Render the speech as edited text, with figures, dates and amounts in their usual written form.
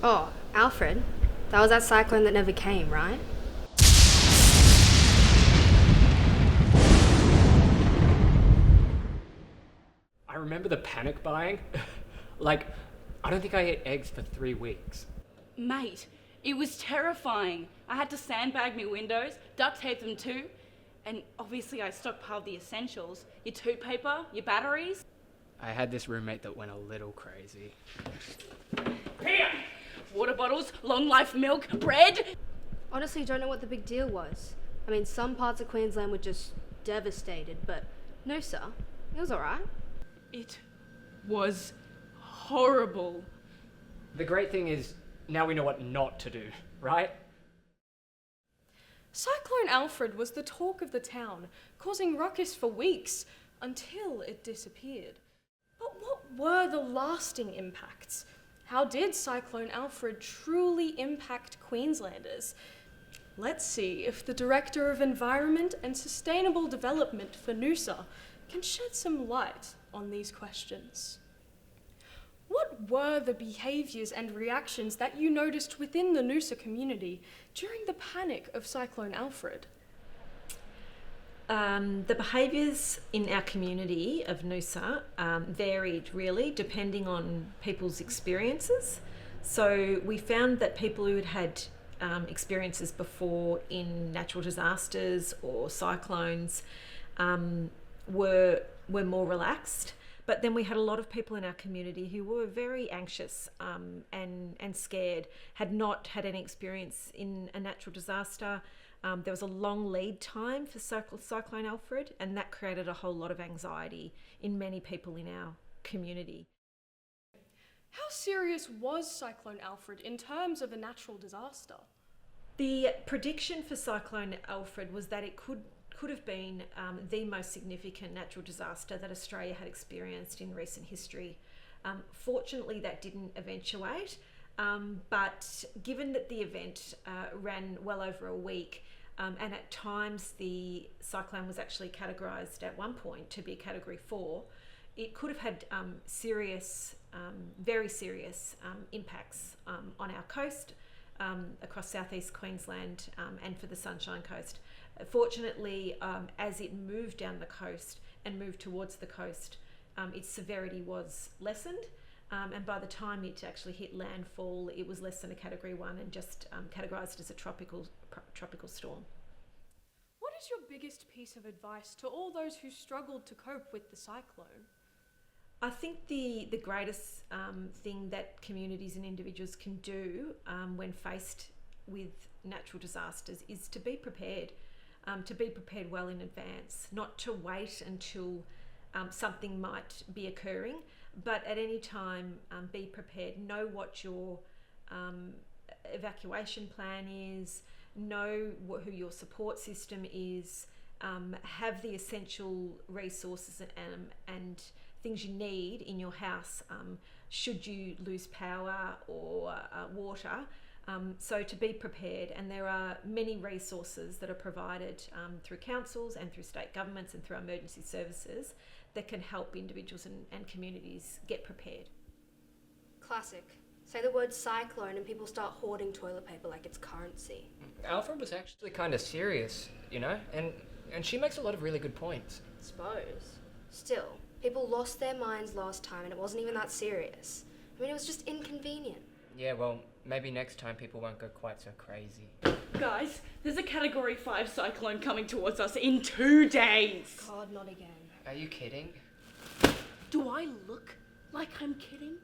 Oh, Alfred? That was that cyclone that never came, right? I remember the panic buying. Like, I don't think I ate eggs for 3 weeks. Mate, it was terrifying. I had to sandbag my windows, duct tape them too, and obviously I stockpiled the essentials. Your toilet paper, your batteries. I had this roommate that went a little crazy. Here! Water bottles, long life milk, bread. Honestly, don't know what the big deal was. I mean, some parts of Queensland were just devastated, but no, sir. It was alright. It was horrible. The great thing is, now we know what not to do, right? Cyclone Alfred was the talk of the town, causing ruckus for weeks, until it disappeared. But what were the lasting impacts? How did Cyclone Alfred truly impact Queenslanders? Let's see if the Director of Environment and Sustainable Development for Noosa can shed some light on these questions. What were the behaviours and reactions that you noticed within the Noosa community during the panic of Cyclone Alfred? The behaviours in our community of Noosa varied really depending on people's experiences. So we found that people who had experiences before in natural disasters or cyclones were more relaxed. But then we had a lot of people in our community who were very anxious and scared, had not had any experience in a natural disaster. There was a long lead time for Cyclone Alfred, and that created a whole lot of anxiety in many people in our community. How serious was Cyclone Alfred in terms of a natural disaster? The prediction for Cyclone Alfred was that it could have been the most significant natural disaster that Australia had experienced in recent history. Fortunately, that didn't eventuate, but given that the event ran well over a week, and at times the cyclone was actually categorised at one point to be a Category 4, it could have had very serious impacts on our coast, across southeast Queensland and for the Sunshine Coast. Fortunately, as it moved down the coast and moved towards the coast, its severity was lessened, and by the time it actually hit landfall, it was less than a Category 1 and just categorised as a tropical storm. What is your biggest piece of advice to all those who struggled to cope with the cyclone? I think the greatest thing that communities and individuals can do when faced with natural disasters is to be prepared well in advance, not to wait until something might be occurring, but at any time be prepared. Know what your evacuation plan is, know who your support system is, have the essential resources and things you need in your house should you lose power or water. So to be prepared, and there are many resources that are provided through councils and through state governments and through our emergency services that can help individuals and communities get prepared. Classic. Say the word cyclone and people start hoarding toilet paper like it's currency. Alfred was actually kind of serious, you know, and she makes a lot of really good points. Suppose. Still, people lost their minds last time and it wasn't even that serious. I mean, it was just inconvenient. Yeah, well, maybe next time people won't go quite so crazy. Guys, there's a Category 5 cyclone coming towards us in 2 days. God, not again. Are you kidding? Do I look like I'm kidding?